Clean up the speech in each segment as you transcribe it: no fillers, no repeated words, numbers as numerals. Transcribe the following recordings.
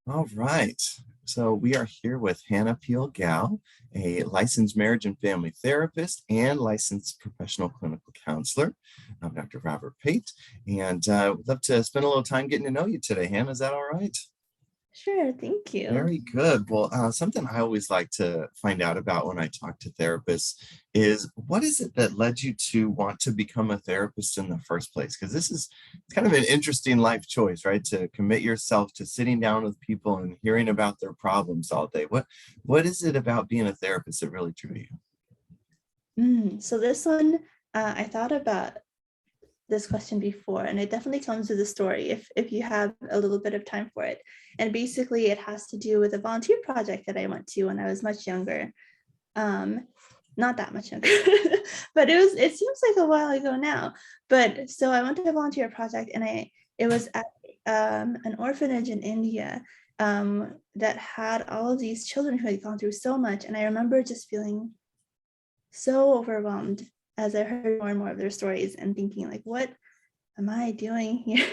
All right. So we are here with Hannah Piol, a licensed marriage and family therapist and licensed professional clinical counselor. I'm Dr. Robert Pate, and would love to spend a little time getting to know you today. Hannah, is that all right? Sure, thank you. Very good. Well, something I always like to find out about when I talk to therapists is what is it that led you to want to become a therapist in the first place? Because this is kind of an interesting life choice, right? To commit yourself to sitting down with people and hearing about their problems all day. What is it about being a therapist that really drew you? So this one, I thought about this question before, and it definitely comes with a story if you have a little bit of time for it. And basically, it has to do with a volunteer project that I went to when I was much younger. Not that much younger, but it seems like a while ago now. But so I went to a volunteer project, and it was at an orphanage in India that had all of these children who had gone through so much. And I remember just feeling so overwhelmed as I heard more and more of their stories and thinking like, what am I doing here?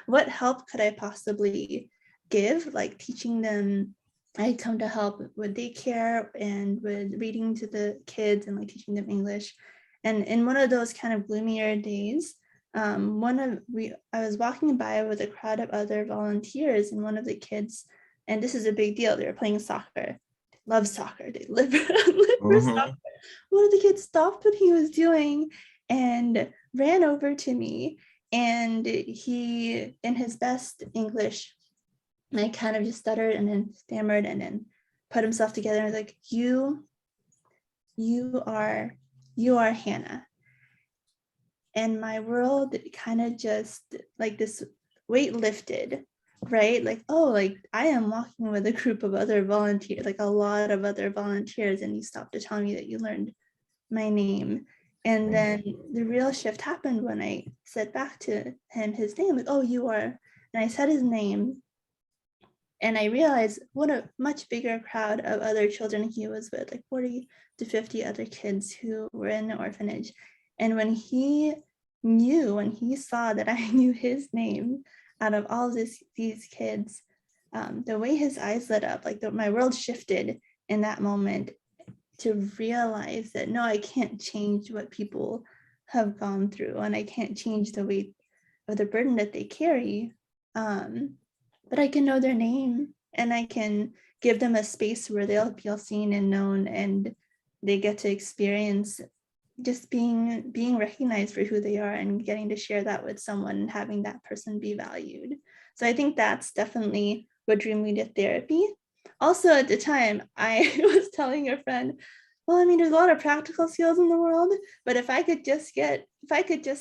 What help could I possibly give? Like teaching them, I come to help with daycare and with reading to the kids and like teaching them English. And in one of those kind of gloomier days, I was walking by with a crowd of other volunteers, and one of the kids, and this is a big deal, they were playing soccer. They love soccer. They live, live for soccer. Mhm. One of the kids stopped what he was doing and ran over to me, and he, in his best English, like kind of just stuttered and then stammered and then put himself together and was like, you are you are Hannah. And my world kind of just like this weight lifted, right? Like, oh, like I am walking with a group of other volunteers, like a lot of other volunteers, and you stopped to tell me that you learned my name. And then the real shift happened when I said back to him his name, like, oh, you are. And I said his name, and I realized what a much bigger crowd of other children he was with, like 40 to 50 other kids who were in the orphanage. And when he saw that I knew his name out of all these kids, the way his eyes lit up, like my world shifted in that moment to realize that no, I can't change what people have gone through, and I can't change the weight of the burden that they carry. But I can know their name, and I can give them a space where they'll feel seen and known, and they get to experience just being recognized for who they are and getting to share that with someone and having that person be valued. So I think that's definitely what drew me to therapy. Also at the time, I was telling a friend, well, I mean, there's a lot of practical skills in the world, but if I could just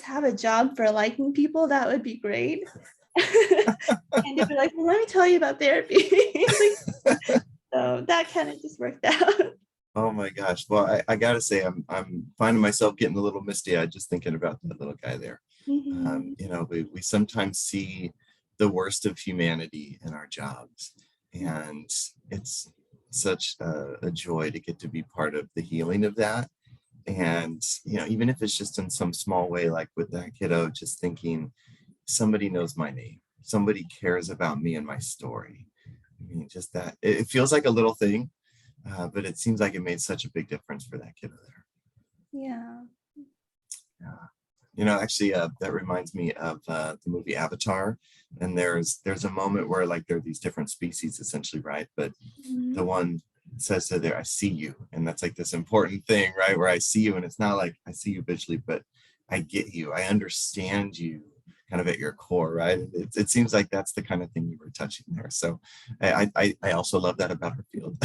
have a job for liking people, that would be great. And they'd be like, well, let me tell you about therapy. So that kind of just worked out. Oh my gosh. Well, I gotta say, I'm finding myself getting a little misty-eyed just thinking about that little guy there. Mhm. We sometimes see the worst of humanity in our jobs, and it's such a joy to get to be part of the healing of that. And even if it's just in some small way, like with that kiddo, just thinking somebody knows my name, somebody cares about me and my story. I mean, just that it feels like a little thing, but it seems like it made such a big difference for that kiddo there. Yeah. Yeah. Actually, that reminds me of the movie Avatar, and there's a moment where like there are these different species essentially, right? But the Mhm. one says to there, "I see you," and that's like this important thing, right? Where I see you, and it's not like I see you visually, but I get you, I understand you, kind of at your core, right? It seems like that's the kind of thing you were touching there. So I also love that about her field.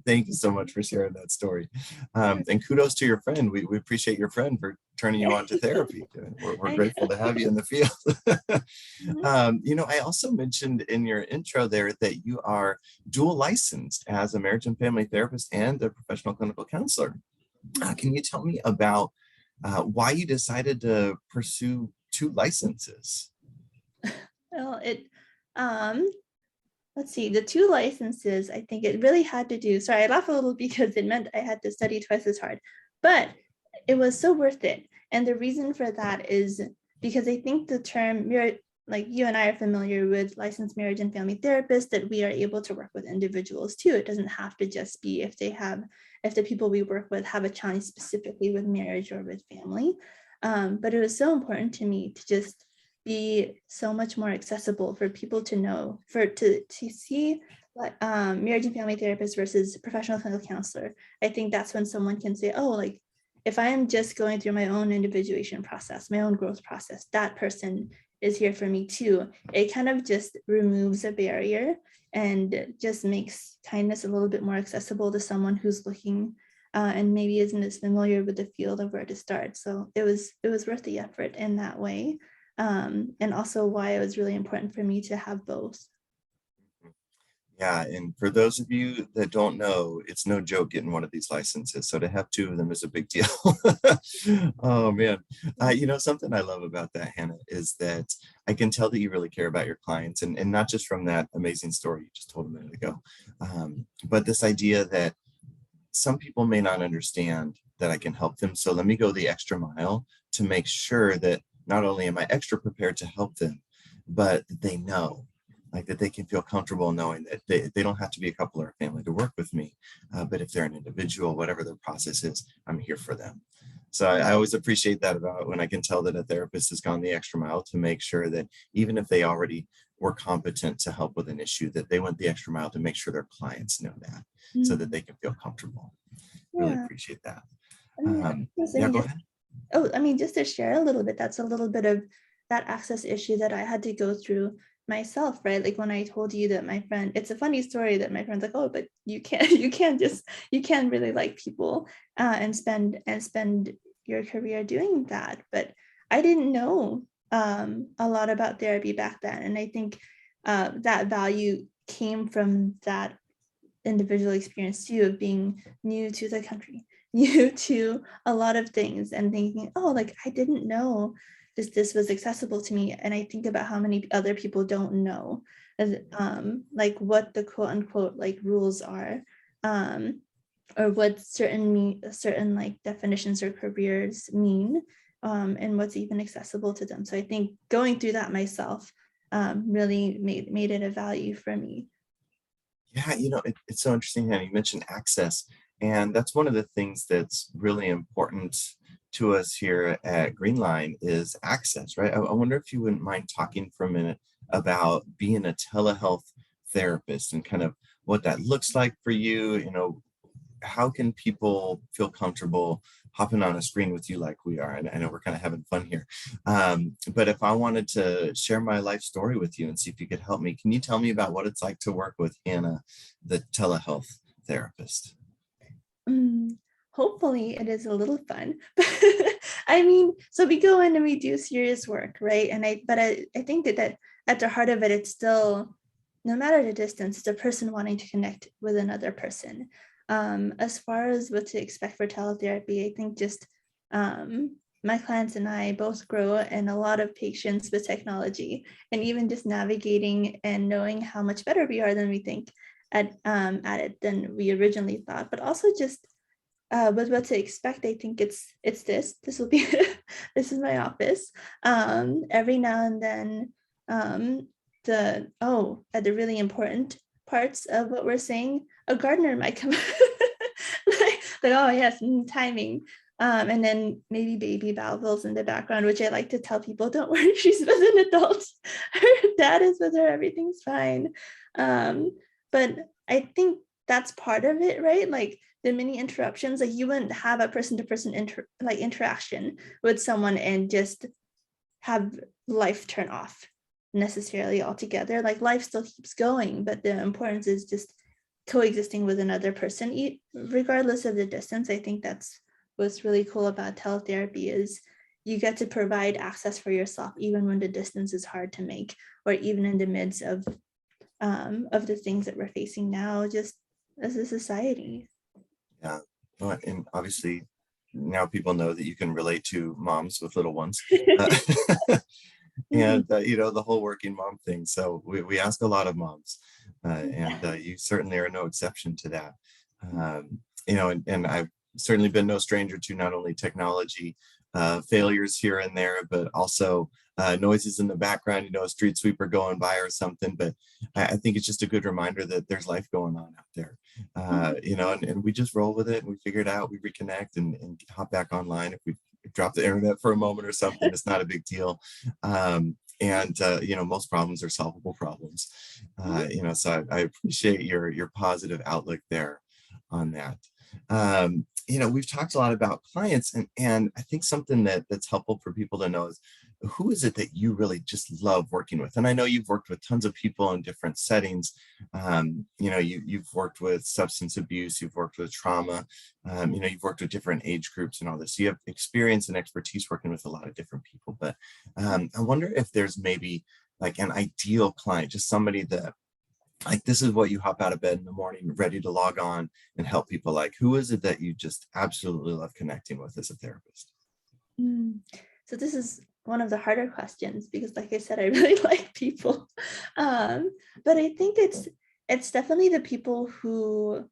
Thank you so much for sharing that story. And kudos to your friend. We appreciate your friend for turning you on to therapy. We're I grateful to have you in the field. know. I also mentioned in your intro there that you are dual licensed as a marriage and family therapist and a professional clinical counselor. Can you tell me about why you decided to pursue two licenses? Well, um, let's see, the two licenses, I think it really had to do, sorry, I laugh a little because it meant I had to study twice as hard, but it was so worth it. And the reason for that is because I think the term like you and I are familiar with licensed marriage and family therapists, that we are able to work with individuals too. It doesn't have to just be if the people we work with have a challenge specifically with marriage or with family. But it was so important to me to just be so much more accessible for people to know, to see like marriage and family therapist versus professional clinical counselor. I think that's when someone can say, oh, like if I am just going through my own individuation process, my own growth process, that person is here for me too. It kind of just removes a barrier and just makes kindness a little bit more accessible to someone who's looking and maybe isn't as familiar with the field of where to start. So it was worth the effort in that way. And also why it was really important for me to have both. Yeah, and for those of you that don't know, it's no joke getting one of these licenses. So to have two of them is a big deal. Oh man. Something I love about that, Hannah, is that I can tell that you really care about your clients, and not just from that amazing story you just told a minute ago, but this idea that some people may not understand that I can help them. So let me go the extra mile to make sure that not only am I extra prepared to help them, but that they know, like that they can feel comfortable knowing that they don't have to be a couple or a family to work with me. But if they're an individual, whatever their process is, I'm here for them. So I always appreciate that about when I can tell that a therapist has gone the extra mile to make sure that even if they already were competent to help with an issue, that they went the extra mile to make sure their clients know that so that they can feel comfortable. Really Yeah. appreciate that. I mean, Yeah, go ahead. just to share a little bit, that's a little bit of that access issue that I had to go through myself, right? Like when I told you that my friend, it's a funny story that my friend's like, oh, but you can't, you can't really like people and spend your career doing that. But I didn't know a lot about therapy back then. And I think that value came from that individual experience too, of being new to the country, new to a lot of things, and thinking, oh, like I didn't know this was accessible to me. And I think about how many other people don't know like what the quote unquote like rules are, or what certain like definitions or careers mean, and what's even accessible to them. So I think going through that myself really made it a value for me. Yeah, it's so interesting how you mentioned access. And that's one of the things that's really important to us here at Greenline is access, right? I wonder if you wouldn't mind talking for a minute about being a telehealth therapist and kind of what that looks like for you. How can people feel comfortable hopping on a screen with you like we are? And I know we're kind of having fun here. But if I wanted to share my life story with you and see if you could help me, can you tell me about what it's like to work with Hannah, the telehealth therapist? Mm, hopefully it is a little fun. I mean, so we go in and we do serious work, right? I think that at the heart of it, it's still, no matter the distance, it's a person wanting to connect with another person. As far as what to expect for teletherapy, I think just my clients and I both grow in a lot of patience with technology, and even just navigating and knowing how much better we are than we think at it than we originally thought. But also just with what to expect, I think it's this will be this is my office. Every now and then, at the really important parts of what we're saying, a gardener might come like oh yes, timing. And then maybe baby Valville's in the background, which I like to tell people, don't worry, she's with an adult. Her dad is with her, everything's fine. But I think that's part of it, right? Like the mini interruptions, like you wouldn't have a person-to-person interaction with someone and just have life turn off necessarily altogether. Like life still keeps going, but the importance is just coexisting with another person, regardless of the distance. I think that's what's really cool about teletherapy is you get to provide access for yourself even when the distance is hard to make, or even in the midst of the things that we're facing now, just as a society. Yeah. Well, and obviously now people know that you can relate to moms with little ones. And the whole working mom thing. So we ask a lot of moms, and you certainly are no exception to that. And I've certainly been no stranger to not only technology failures here and there, but also noises in the background, a street sweeper going by or something. But I think it's just a good reminder that there's life going on out there, and we just roll with it and we figure it out. We reconnect and hop back online. If we drop the internet for a moment or something, it's not a big deal. And most problems are solvable problems. So I appreciate your positive outlook there on that. We've talked a lot about clients, and I think something that's helpful for people to know is, who is it that you really just love working with? And I know you've worked with tons of people in different settings. You've worked with substance abuse, you've worked with trauma, you've worked with different age groups and all this. So you have experience and expertise working with a lot of different people. But I wonder if there's maybe like an ideal client, just somebody that, like, this is what you hop out of bed in the morning, ready to log on and help people. Like, who is it that you just absolutely love connecting with as a therapist? So this is one of the harder questions because, like I said, I really like people. But I think it's definitely the people who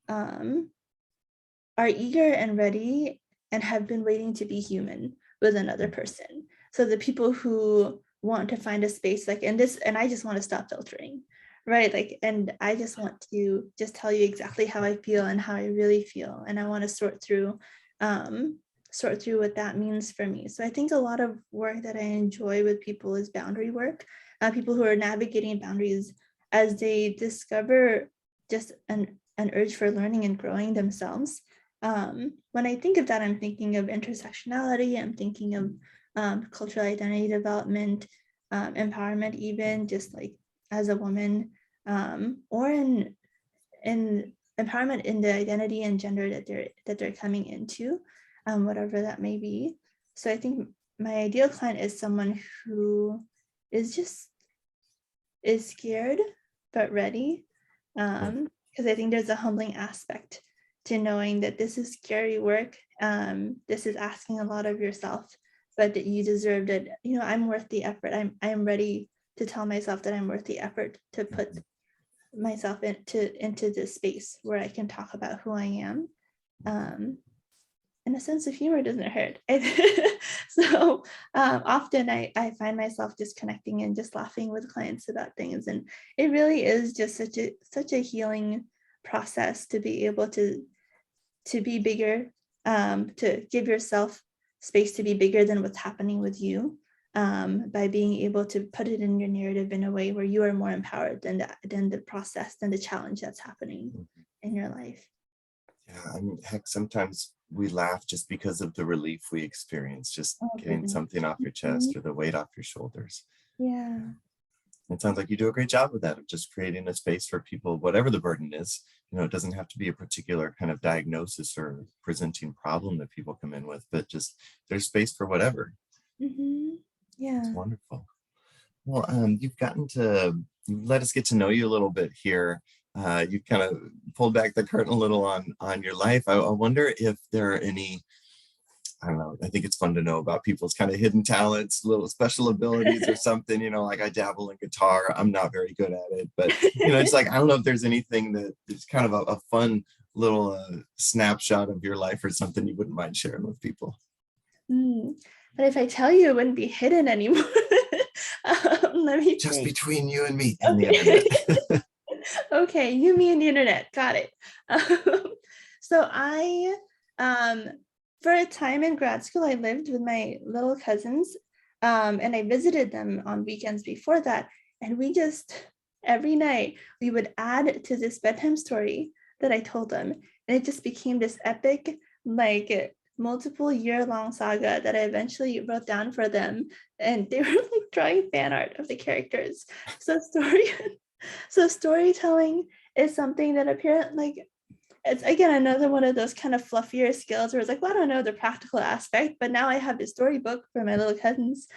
are eager and ready and have been waiting to be human with another person. So the people who want to find a space like in this, and I just want to stop filtering, right? Like, and I just want to just tell you exactly how I feel and how I really feel. And I want to sort through what that means for me. So I think a lot of work that I enjoy with people is boundary work, people who are navigating boundaries as they discover just an urge for learning and growing themselves. When I think of that, I'm thinking of intersectionality, I'm thinking of cultural identity development, empowerment, even just like as a woman, or in empowerment in the identity and gender that they're coming into, whatever that may be. So I think my ideal client is someone who is scared but ready, because I think there's a humbling aspect to knowing that this is scary work. This is asking a lot of yourself, but that you deserve it. I'm worth the effort. I'm ready to tell myself that I'm worth the effort to put myself into this space where I can talk about who I am. And a sense of humor doesn't hurt. So often I find myself just connecting and just laughing with clients about things. And it really is just such a healing process to be able to be bigger, to give yourself space to be bigger than what's happening with you, by being able to put it in your narrative in a way where you are more empowered than the process, than the challenge that's happening in your life. Yeah, I mean, heck, sometimes we laugh just because of the relief we experience, just getting Goodness. something off your chest or the weight off your shoulders. Yeah. It sounds like you do a great job with that, of just creating a space for people, whatever the burden is. It doesn't have to be a particular kind of diagnosis or presenting problem that people come in with, but just there's space for whatever. Yeah. It's wonderful. Well, you've let us get to know you a little bit here. You've kind of pulled back the curtain a little on your life. I wonder if there are any, I don't know, I think it's fun to know about people's kind of hidden talents, little special abilities or something, like I dabble in guitar. I'm not very good at it, but it's like, I don't know if there's anything that is kind of a fun little snapshot of your life or something you wouldn't mind sharing with people. But if I tell you, it wouldn't be hidden anymore. Let me Just think. between you and me and the internet. Okay, you, me, and the internet. Got it. So I, for a time in grad school, I lived with my little cousins, and I visited them on weekends before that. And we just, every night, we would add to this bedtime story that I told them. And it just became this epic, like, multiple year-long saga that I eventually wrote down for them. And they were like drawing fan art of the characters. So storytelling is something that apparently, it's again another one of those kind of fluffier skills where it's like, well, I don't know the practical aspect, but now I have the storybook for my little cousins.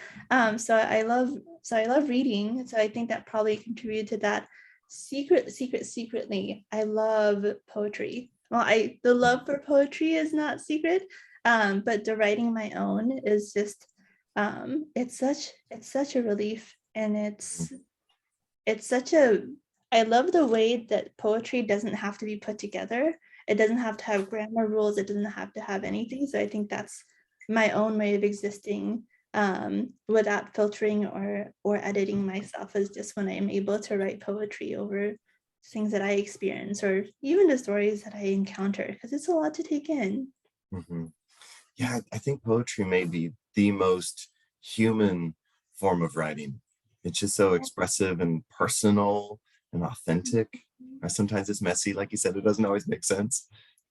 So I love reading. So I think that probably contributed to that. Secretly, I love poetry. Well, the love for poetry is not secret, but the writing my own is just, it's such a relief, and it's I love the way that poetry doesn't have to be put together. It doesn't have to have grammar rules. It doesn't have to have anything. So I think that's my own way of existing, without filtering or editing myself, is just when I'm able to write poetry over things that I experience or even the stories that I encounter, because it's a lot to take in. Mhm. Yeah, I think poetry may be the most human form of writing. It's just so expressive and personal and authentic. Sometimes it's messy, like you said, it doesn't always make sense.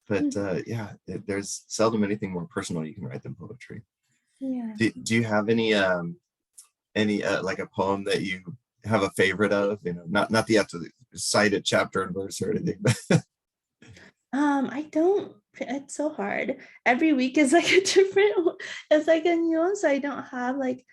But yeah, there's seldom anything more personal you can write than poetry. Yeah. Do you have any like a poem that you have a favorite of? You know, not that you have to cite it chapter and verse or anything, but I don't, it's so hard. Every week is like a different, it's like a new one. So I don't have like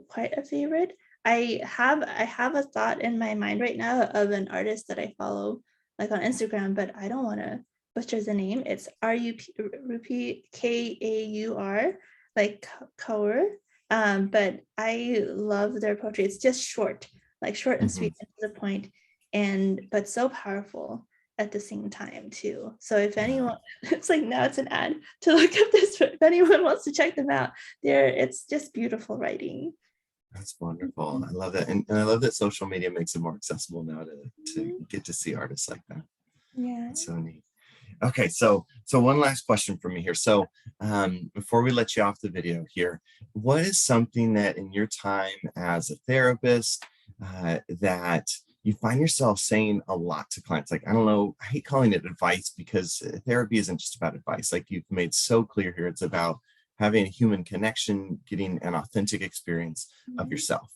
quite a favorite. I have a thought in my mind right now of an artist that I follow like on Instagram, but I don't want to butcher the name. It's Rupi Kaur, like Kaur. But I love their poetry. It's just short, like short and Mhm. sweet and to the point, and but so powerful at the same time too. So if Yeah, anyone, it's like now it's an ad to look up this, but if anyone wants to check them out, there it's just beautiful writing. that's wonderful. I love that. And I love that social media makes it more accessible now to Mhm. get to see artists like that. Yeah. That's so neat. Okay, so one last question for me here. So before we let you off the video here, what is something that in your time as a therapist that you find yourself saying a lot to clients? Like, I don't know, I hate calling it advice because therapy isn't just about advice. Like you've made so clear here, it's about having a human connection, getting an authentic experience of Mhm. yourself.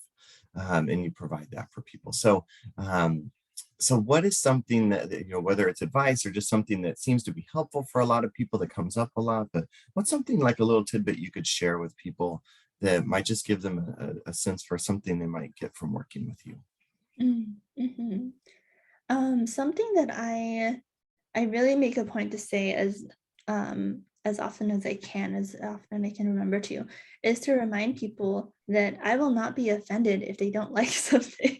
And you provide that for people. Um, so what is something that, you know, whether it's advice or just something that seems to be helpful for a lot of people that comes up a lot, but what's something like a little tidbit you could share with people that might just give them a sense for something they might get from working with you? Mhm. Something that I really make a point to say as often as I can, as often I can remember to, is to remind people that I will not be offended if they don't like something.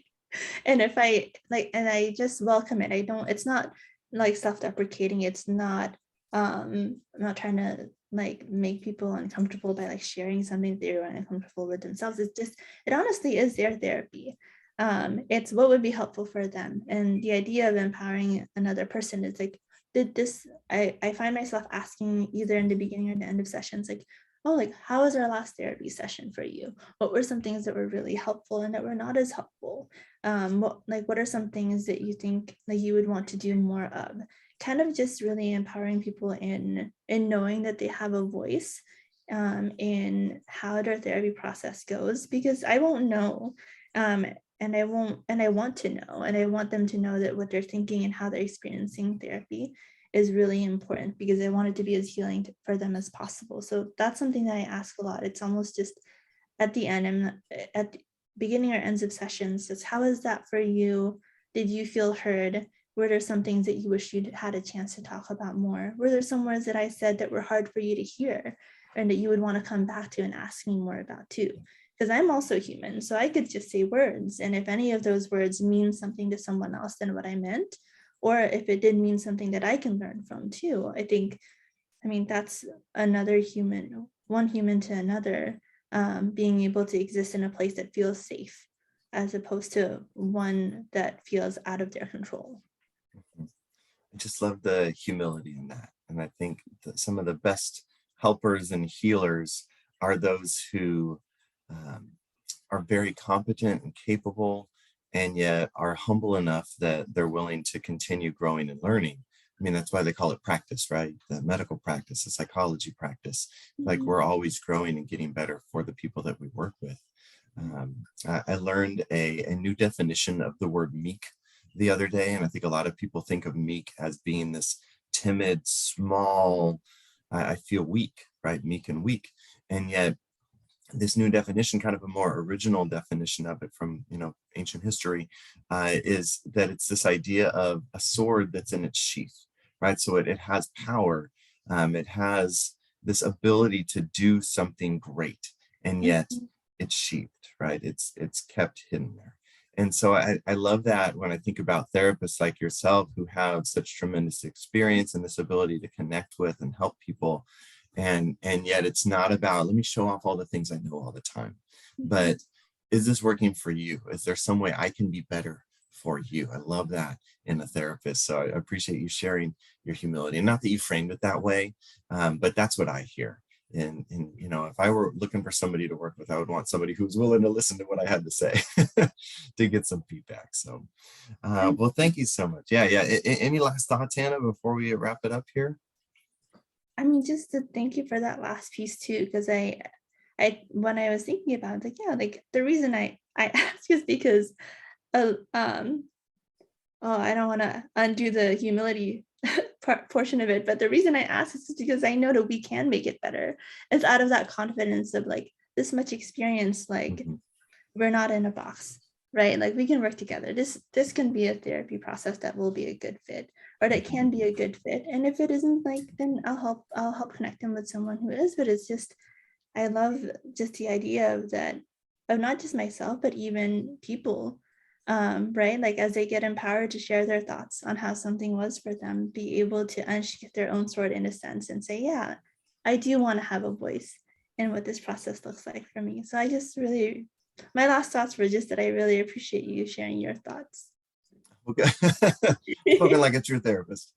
And if I like, and I just welcome it. I don't, it's not like self-deprecating. It's not, I'm not trying to like make people uncomfortable by like sharing something they're uncomfortable with themselves. It's just, it honestly is their therapy. It's what would be helpful for them. And the idea of empowering another person is like, did this, I find myself asking either in the beginning or the end of sessions, like, oh, like, how was our last therapy session for you? What were some things that were really helpful and that were not as helpful? What are some things that you think like you would want to do more of? Kind of just really empowering people in knowing that they have a voice in how their therapy process goes, because I won't know. Um, and I want to know, and I want them to know that what they're thinking and how they're experiencing therapy is really important, because I want it to be as healing for them as possible. So that's something that I ask a lot. It's almost just at the end, at the beginning or ends of sessions, it's how is that for you? Did you feel heard? Were there some things that you wish you'd had a chance to talk about more? Were there some words that I said that were hard for you to hear and that you would want to come back to and ask me more about too? Because I'm also human, so I could just say words. And if any of those words mean something to someone else than what I meant, or if it did mean something that I can learn from too, I think, I mean, that's another human, one human to another, being able to exist in a place that feels safe as opposed to one that feels out of their control. I just love the humility in that. And I think that some of the best helpers and healers are those who um, are very competent and capable, and yet are humble enough that they're willing to continue growing and learning. I mean, that's why they call it practice, right? The medical practice, the psychology practice. Like Mhm. we're always growing and getting better for the people that we work with. I learned a new definition of the word meek the other day, and I think a lot of people think of meek as being this timid, small, I feel weak, right? Meek and weak. And yet this new definition, kind of a more original definition of it from, you know, ancient history, is that it's this idea of a sword that's in its sheath, right? So it has power, it has this ability to do something great, and yet Mhm. it's sheathed, right? It's kept hidden there. And so I love that when I think about therapists like yourself who have such tremendous experience and this ability to connect with and help people, And yet it's not about, let me show off all the things I know all the time, but is this working for you? Is there some way I can be better for you? I love that in a therapist. So I appreciate you sharing your humility, and not that you framed it that way, but that's what I hear. And you know, if I were looking for somebody to work with, I would want somebody who's willing to listen to what I had to say to get some feedback. So And well, thank you so much. Yeah, yeah. Any last thoughts, Hannah, before we wrap it up here? I mean, just to thank you for that last piece too, because when I was thinking about it, like, yeah, like the reason I ask is because, uh, um, oh, I don't want to undo the humility portion of it, but the reason I ask is because I know that we can make it better. It's out of that confidence of like this much experience, like Mhm. we're not in a box, right? Like we can work together. This can be a therapy process that will be a good fit, or that Mhm. can be a good fit. And if it isn't, like, then I'll help connect them with someone who is. But it's just, I love just the idea of that, of not just myself, but even people, right? Like as they get empowered to share their thoughts on how something was for them, be able to unsheath their own sword in a sense and say, yeah, I do want to have a voice in what this process looks like for me. So I just really, my last thoughts were just that I really appreciate you sharing your thoughts. Okay. Spoken like a true therapist.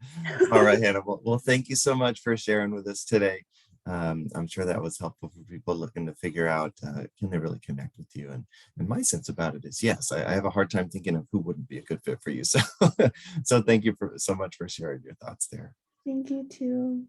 All right, Hannah. Well, thank you so much for sharing with us today. I'm sure that was helpful for people looking to figure out, can they really connect with you? And my sense about it is yes. I have a hard time thinking of who wouldn't be a good fit for you. So so thank you so much for sharing your thoughts there. Thank you too.